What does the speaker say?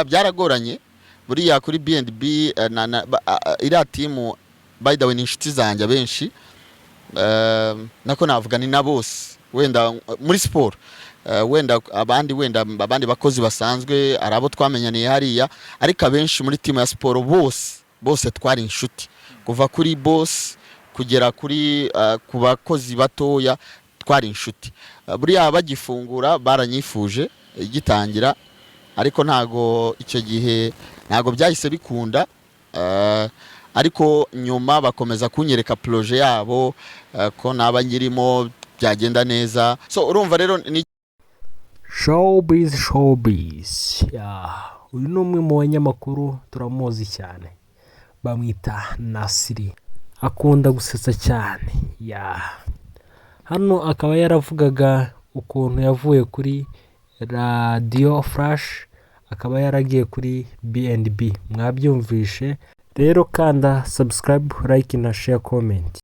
byaragoranye buriya kuri BNB iriya timu by the way ni inshuti zanjye benshi nako navuga ni na bose wenda muri sport wenda abandi bakozi basanzwe arabo twamenyaniye hariya ariko abenshi muri timu ya sport bose twari inshuti kuva kuri boss kugera kuri ku bakozi batoya twari inshuti buriya bagifungura baranyifuje igitangira ariko ntago icyo gihe ntago byahise bikunda ariko nyuma bakomeza kunyereka projet yabo ko naba ngirimo byagenda neza so urumva rero ni showbiz uyu ni umwe mu banyamakuru turamuzi cyane bamwita Nasiri akunda gusetsa cyane hano akaba yaravugaga ukuntu yavuye kuri radio flash akaba yaragiye kuri BNB mwabyumvishe rero kanda subscribe like na share comment